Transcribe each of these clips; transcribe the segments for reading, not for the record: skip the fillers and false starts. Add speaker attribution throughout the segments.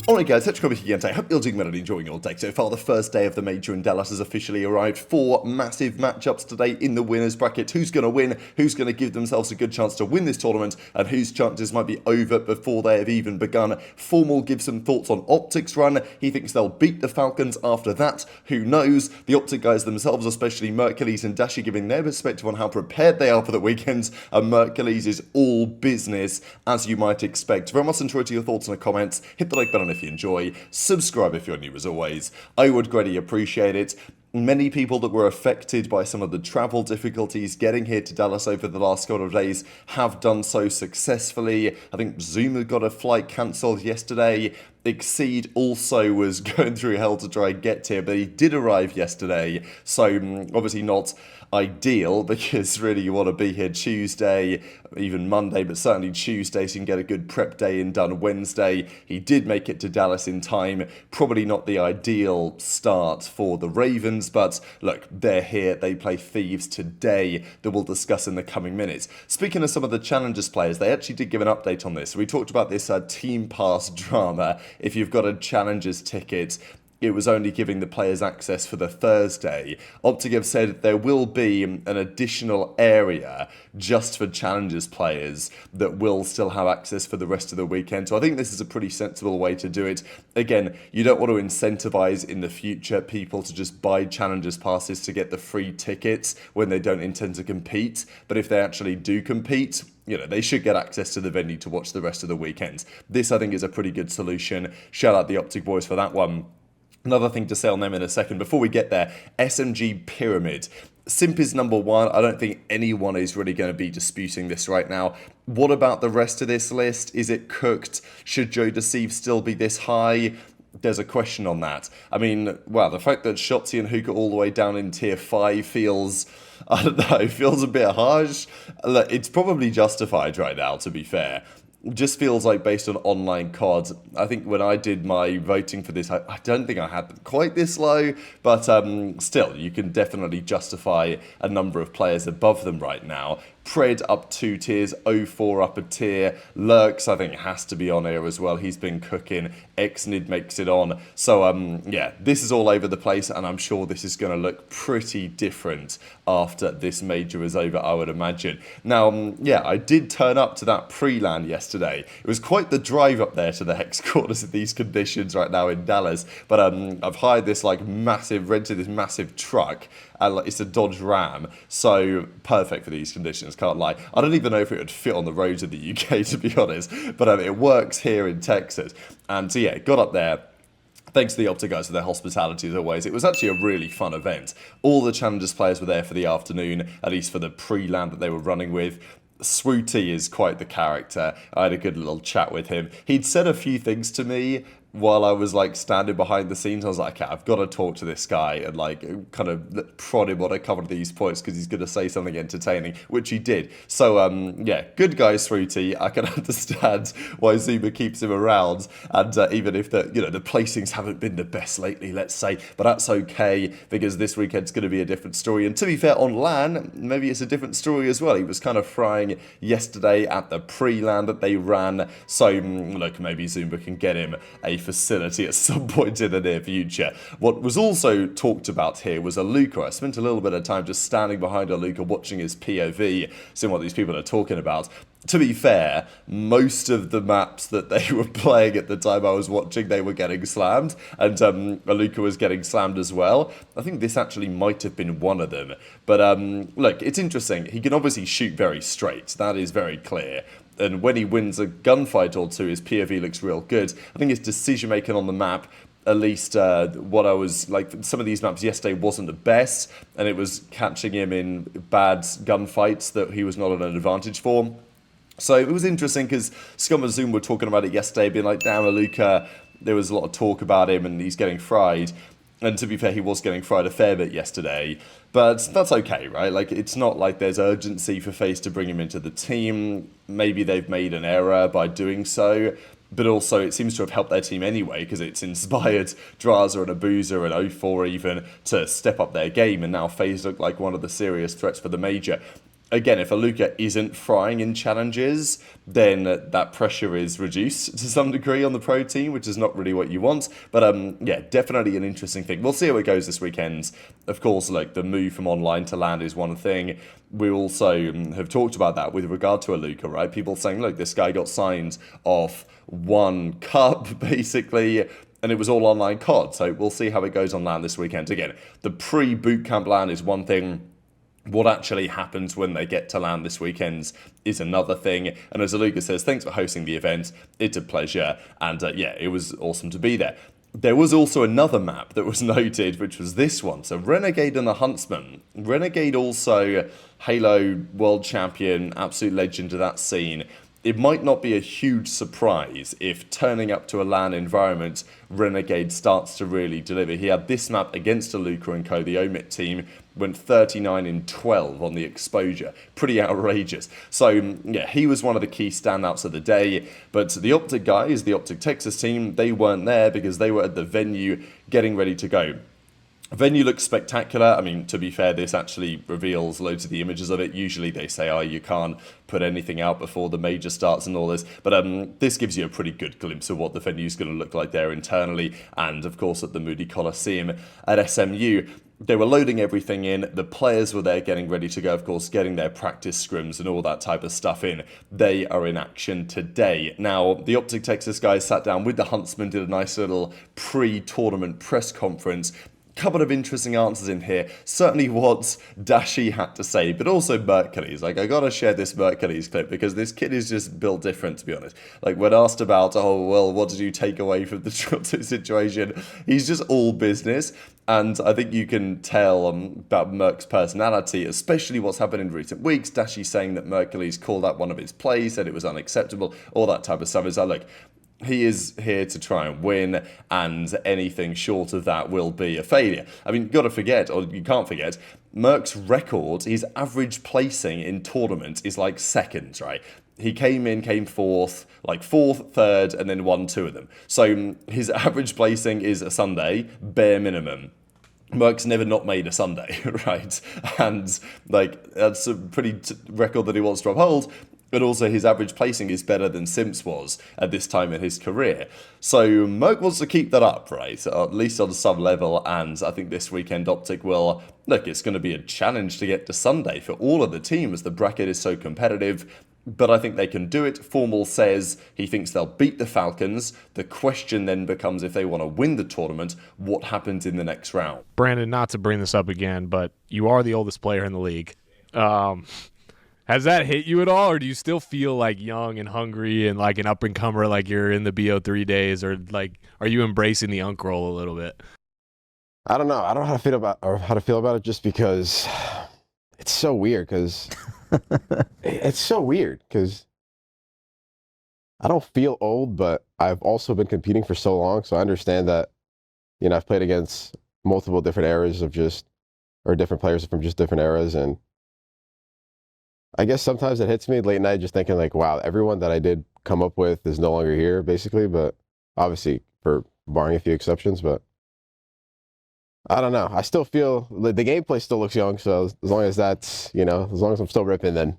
Speaker 1: Alright guys, TacticalRab again. I hope you're doing well and enjoying your day so far. The first day of the Major in Dallas has officially arrived. 4 massive matchups today in the winners bracket. Who's going to win? Who's going to give themselves a good chance to win this tournament? And whose chances might be over before they have even begun? FormaL gives some thoughts on OpTic's run. He thinks they'll beat the Falcons after that. Who knows? The OpTic guys themselves, especially Mercules and Dashy, giving their perspective on how prepared they are for the weekend. And Mercules is all business, as you might expect. Very much enjoy your thoughts in the comments. Hit the like button if you enjoy. Subscribe if you're new as always. I would greatly appreciate it. Many people that were affected by some of the travel difficulties getting here to Dallas over the last couple of days have done so successfully. I think Zuma got a flight cancelled yesterday. Exceed also was going through hell to try and get here, but he did arrive yesterday. So obviously not ideal, because really you want to be here Tuesday, even Monday, but certainly Tuesday, so you can get a good prep day in done Wednesday. He did make it to Dallas in time. Probably not the ideal start for the Ravens, but look, they're here. They play Thieves today that we'll discuss in the coming minutes. Speaking of some of the Challengers players, they actually did give an update on this. We talked about this Team Pass drama. If you've got a Challengers ticket, it was only giving the players access for the Thursday. OpTic have said there will be an additional area just for Challengers players that will still have access for the rest of the weekend. So I think this is a pretty sensible way to do it. Again, you don't want to incentivize in the future people to just buy Challengers passes to get the free tickets when they don't intend to compete. But if they actually do compete, you know, they should get access to the venue to watch the rest of the weekend. This, I think, is a pretty good solution. Shout out the OpTic boys for that one. Another thing to say on them in a second. Before we get there, SMG Pyramid. Simp is number 1. I don't think anyone is really going to be disputing this right now. What about the rest of this list? Is it cooked? Should JoeDeceives still be this high? There's a question on that. I mean, well, the fact that Shotzzy and Huke are all the way down in tier 5 feels, I don't know, feels a bit harsh. Look, it's probably justified right now, to be fair. Just feels like based on online COD. I think when I did my voting for this, I don't think I had them quite this low, but still, you can definitely justify a number of players above them right now. Pred up 2 tiers, 04 up a tier, Lurks I think has to be on here as well, he's been cooking, Xnid makes it on, so yeah, this is all over the place, and I'm sure this is going to look pretty different after this major is over, I would imagine. Now, yeah, I did turn up to that pre-LAN yesterday. It was quite the drive up there to the Hex Quarters in these conditions right now in Dallas, but I've hired this like rented this massive truck, it's a Dodge Ram, so perfect for these conditions, can't lie. I don't even know if it would fit on the roads of the UK, to be honest, but it works here in Texas. And so yeah, got up there. Thanks to the OpTic guys for their hospitality as always. It was actually a really fun event. All the Challengers players were there for the afternoon, at least for the pre-LAN that they were running with. Swooty is quite the character. I had a good little chat with him. He'd said a few things to me while I was like standing behind the scenes. I was like, okay, I've got to talk to this guy and like kind of prod him on a couple of these points because he's going to say something entertaining, which he did. So yeah, good guy Swooty. I can understand why Zuma keeps him around, and even if the the placings haven't been the best lately, let's say, but that's okay because this weekend's going to be a different story. And to be fair, on LAN, maybe it's a different story as well. He was kind of frying yesterday at the pre-LAN that they ran. So look, maybe Zuma can get him a facility at some point in the near future. What was also talked about here was Luca. I spent a little bit of time just standing behind Luca, watching his POV, seeing what these people are talking about. To be fair, most of the maps that they were playing at the time I was watching, they were getting slammed, and Luca was getting slammed as well. I think this actually might have been one of them. But look, it's interesting. He can obviously shoot very straight. That is very clear. And when he wins a gunfight or two, his POV looks real good. I think his decision making on the map, at least what I was like, some of these maps yesterday wasn't the best, and it was catching him in bad gunfights that he was not at an advantage for. So it was interesting because Scum and Zoom were talking about it yesterday, being like, damn, Luca, there was a lot of talk about him and he's getting fried. And to be fair, he was getting fried a fair bit yesterday. But that's okay, right? Like, it's not like there's urgency for FaZe to bring him into the team. Maybe they've made an error by doing so. But also, it seems to have helped their team anyway, because it's inspired Drazah and Abuzah and 04 even to step up their game. And now FaZe look like one of the serious threats for the Major. again, if Aluka isn't frying in challenges, then that pressure is reduced to some degree on the pro team, which is not really what you want. But yeah, definitely an interesting thing. We'll see how it goes this weekend. Of course, like the move from online to LAN is one thing. We also have talked about that with regard to Aluka, right? People saying, look, this guy got signed off one cup, basically, and it was all online COD. So we'll see how it goes on LAN this weekend. Again, the pre-bootcamp LAN is one thing. What actually happens when they get to LAN this weekend is another thing. And as Aluka says, thanks for hosting the event. It's a pleasure. And yeah, it was awesome to be there. There was also another map that was noted, which was this one. So Renegade and the Huntsman. Renegade also Halo World Champion, absolute legend of that scene. It might not be a huge surprise if turning up to a LAN environment, Renegade starts to really deliver. He had this map against Aluka and co, the Omit team, went 39-12 on the exposure. Pretty outrageous. So, yeah, he was one of the key standouts of the day. But the OpTic guys, the OpTic Texas team, they weren't there because they were at the venue getting ready to go. Venue looks spectacular. I mean, to be fair, this actually reveals loads of the images of it. Usually they say, oh, you can't put anything out before the major starts and all this. But this gives you a pretty good glimpse of what the venue's going to look like there internally. And, of course, at the Moody Coliseum at SMU. They were loading everything in. The players were there getting ready to go, of course, getting their practice scrims and all that type of stuff in. They are in action today. Now, the OpTic Texas guys sat down with the Huntsman, did a nice little pre-tournament press conference. Couple of interesting answers in here. Certainly what Dashy had to say, but also Mercules. Like, I gotta share this Mercules clip because this kid is just built different, to be honest. Like, when asked about, oh, well, what did you take away from the Shotzzy situation? He's just all business. And I think you can tell about Merc's personality, especially what's happened in recent weeks. Dashy saying that Mercules called out one of his plays, said it was unacceptable, all that type of stuff. Is like, look, he is here to try and win, and anything short of that will be a failure. I mean, you got to forget, or you can't forget, Merc's record, his average placing in tournament is like seconds, right? He came fourth, like fourth, third, and then won two of them. So his average placing is a Sunday, bare minimum. Merc's never not made a Sunday, right? And like that's a pretty record that he wants to uphold. But also his average placing is better than Simp's was at this time in his career. So Merc wants to keep that up, right? At least on some level. And I think this weekend OpTic will, look, it's going to be a challenge to get to Sunday for all of the teams. The bracket is so competitive. But I think they can do it. FormaL says he thinks they'll beat the Falcons. The question then becomes, if they want to win the tournament, what happens in the next round?
Speaker 2: Brandon, not to bring this up again, but you are the oldest player in the league. Has that hit you at all, or do you still feel like young and hungry and like an up-and-comer, like you're in the BO3 days, or like are you embracing the unk role a little bit?
Speaker 3: I don't know. I don't know how to feel about it just because it's so weird because it's so weird because I don't feel old, but I've also been competing for so long, so I understand that, you know, I've played against multiple different eras of different players from just different eras, and I guess sometimes it hits me late night just thinking like, wow, everyone that I did come up with is no longer here, basically, but obviously for barring a few exceptions, but I don't know. I still feel the gameplay still looks young, so as long as that's, you know, as long as I'm still ripping, then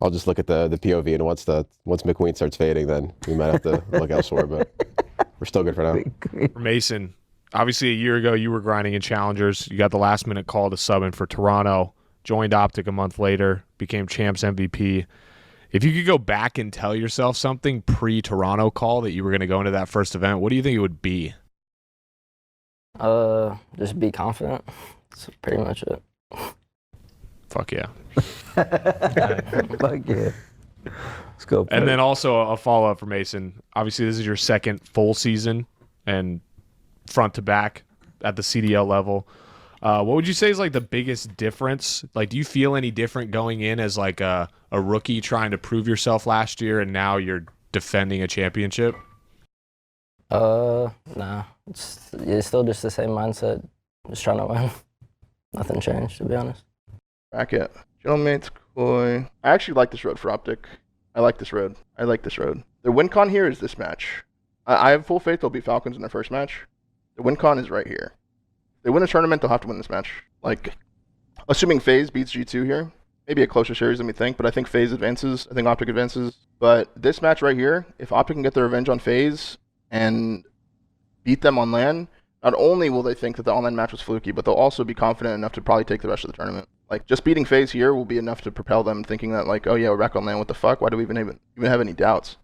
Speaker 3: I'll just look at the POV, and once McQueen starts fading, then we might have to look elsewhere, but we're still good for now.
Speaker 2: For Mason, obviously a year ago you were grinding in Challengers. You got the last minute call to sub in for Toronto. Joined OpTic a month later, became Champs MVP. If you could go back and tell yourself something pre-Toronto call that you were going to go into that first event, what do you think it would be?
Speaker 4: Just be confident. That's pretty much it.
Speaker 2: Fuck yeah.
Speaker 5: Fuck yeah. Let's go.
Speaker 2: And then also a follow-up for Mason. Obviously, this is your second full season and front to back at the CDL level. What would you say is like the biggest difference? Like, do you feel any different going in as like a rookie trying to prove yourself last year and now you're defending a championship?
Speaker 4: Nah. It's still just the same mindset. Just trying to win. Nothing changed, to be honest.
Speaker 6: Bracket. Gentleman's Koi. I actually like this road for OpTic. I like this road. The win con here is this match. I have full faith they'll beat Falcons in their first match. The win con is right here. If they win a tournament, they'll have to win this match. Like, assuming FaZe beats G2 here, maybe a closer series than we think, but I think FaZe advances. I think OpTic advances. But this match right here, if OpTic can get their revenge on FaZe and beat them on LAN, not only will they think that the online match was fluky, but they'll also be confident enough to probably take the rest of the tournament. Like, just beating FaZe here will be enough to propel them thinking that, like, oh yeah, we're back on LAN, what the fuck? Why do we even have any doubts?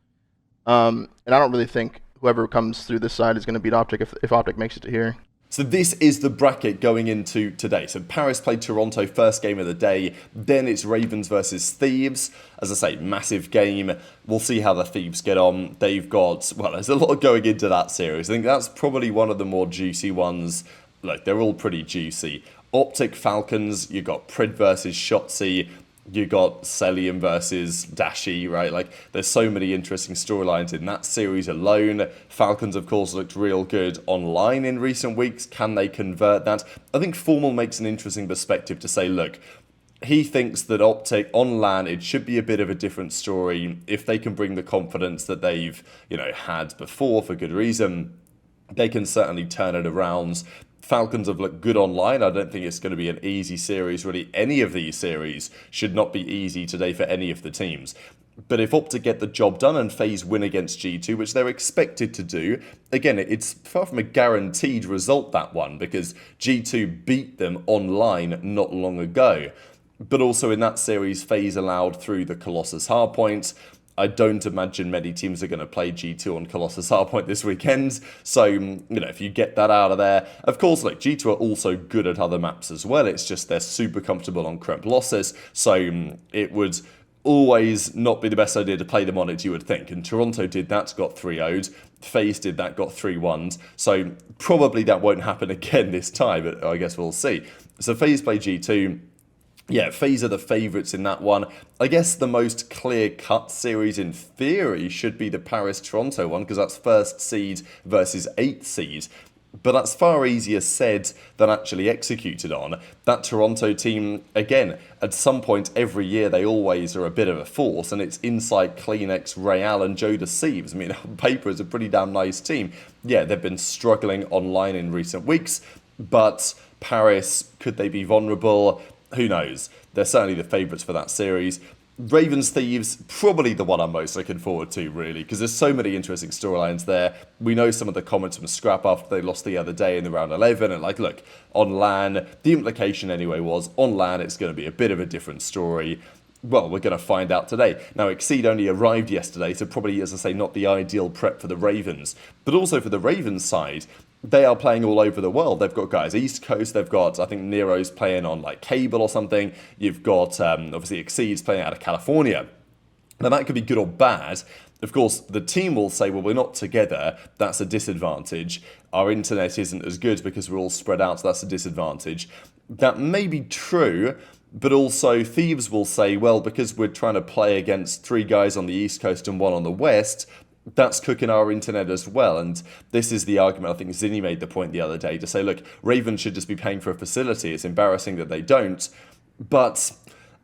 Speaker 6: And I don't really think whoever comes through this side is going to beat OpTic if OpTic makes it to here.
Speaker 1: So this is the bracket going into today. So Paris played Toronto first game of the day. Then it's Ravens versus Thieves. As I say, massive game. We'll see how the Thieves get on. They've got, well, there's a lot going into that series. I think that's probably one of the more juicy ones. Look, they're all pretty juicy. OpTic Falcons, you got Prid versus Shotzzy. You got Celium versus Dashy, right? Like, there's so many interesting storylines in that series alone. Falcons, of course, looked real good online in recent weeks. Can they convert that? I think FormaL makes an interesting perspective to say, look, he thinks that OpTic on LAN, it should be a bit of a different story. If they can bring the confidence that they've, had before for good reason, they can certainly turn it around. Falcons have looked good online. I don't think it's going to be an easy series, really. Any of these series should not be easy today for any of the teams. But if OpTic get the job done and FaZe win against G2, which they're expected to do, again, it's far from a guaranteed result, that one, because G2 beat them online not long ago. But also in that series, FaZe allowed through the Colossus hardpoint. I don't imagine many teams are going to play G2 on Colossus Hardpoint this weekend. So, if you get that out of there. Of course, like, G2 are also good at other maps as well. It's just they're super comfortable on Cremp losses. So, it would always not be the best idea to play them on it, you would think. And Toronto did that, got 3-0'd. FaZe did that, got 3-1'd. So, probably that won't happen again this time, but I guess we'll see. So, FaZe play G2. Yeah, FaZe are the favourites in that one. I guess the most clear-cut series in theory should be the Paris-Toronto one, because that's first seed versus 8th seed. But that's far easier said than actually executed on. That Toronto team, again, at some point every year they always are a bit of a force, and it's Insight, CleanX, ReeaL and JoeDeceives. I mean, on paper is a pretty damn nice team. Yeah, they've been struggling online in recent weeks, but Paris, could they be vulnerable? Who knows? They're certainly the favourites for that series. Ravens Thieves, probably the one I'm most looking forward to, really, because there's so many interesting storylines there. We know some of the comments from Scrap after they lost the other day in the round 11, and like, look, on LAN, the implication anyway was, on LAN it's going to be a bit of a different story. Well, we're going to find out today. Now, Exceed only arrived yesterday, so probably, as I say, not the ideal prep for the Ravens. But also for the Ravens side, they are playing all over the world. They've got guys East Coast. They've got, I think, Nero's playing on like cable or something. You've got, obviously, Exceed's playing out of California. Now, that could be good or bad. Of course, the team will say, well, we're not together. That's a disadvantage. Our internet isn't as good because we're all spread out, so that's a disadvantage. That may be true, but also Thieves will say, well, because we're trying to play against 3 guys on the East Coast and 1 on the West, that's cooking our internet as well. And this is the argument, I think Zinni made the point the other day, to say, look, Ravens should just be paying for a facility. It's embarrassing that they don't. But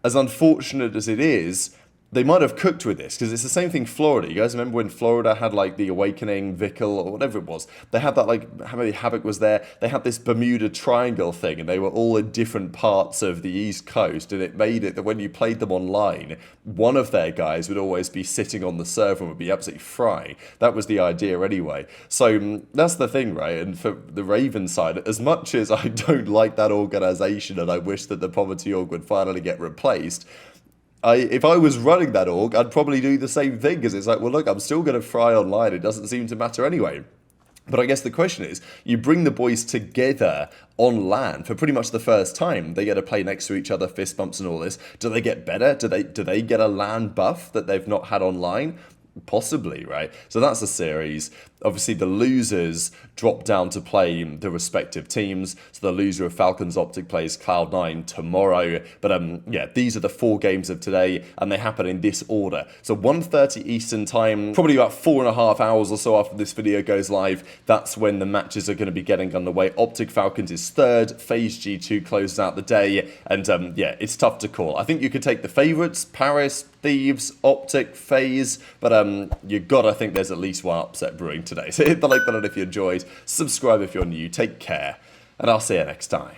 Speaker 1: as unfortunate as it is, they might have cooked with this, because it's the same thing Florida. You guys remember when Florida had, like, the Awakening, Vickle, or whatever it was? They had that, like, how many Havoc was there? They had this Bermuda Triangle thing, and they were all in different parts of the East Coast, and it made it that when you played them online, one of their guys would always be sitting on the server and would be absolutely frying. That was the idea anyway. So that's the thing, right? And for the Ravens side, as much as I don't like that organization and I wish that the Poverty Org would finally get replaced, if I was running that org, I'd probably do the same thing, because it's like, well, look, I'm still going to fry online. It doesn't seem to matter anyway. But I guess the question is, you bring the boys together on LAN for pretty much the first time. They get to play next to each other, fist bumps and all this. Do they get better? Do they get a LAN buff that they've not had online? Possibly, right? So that's a series. Obviously, the losers drop down to play the respective teams. So the loser of Falcons OpTic plays Cloud9 tomorrow. But yeah, these are the 4 games of today, and they happen in this order. So 1:30 Eastern time, probably about 4.5 hours or so after this video goes live, that's when the matches are going to be getting underway. OpTic Falcons is 3rd, FaZe G2 closes out the day, and yeah, it's tough to call. I think you could take the favourites, Paris, Thieves, OpTic, FaZe, but you gotta think there's at least one upset brewing today. So hit the like button if you enjoyed, subscribe if you're new, take care, and I'll see you next time.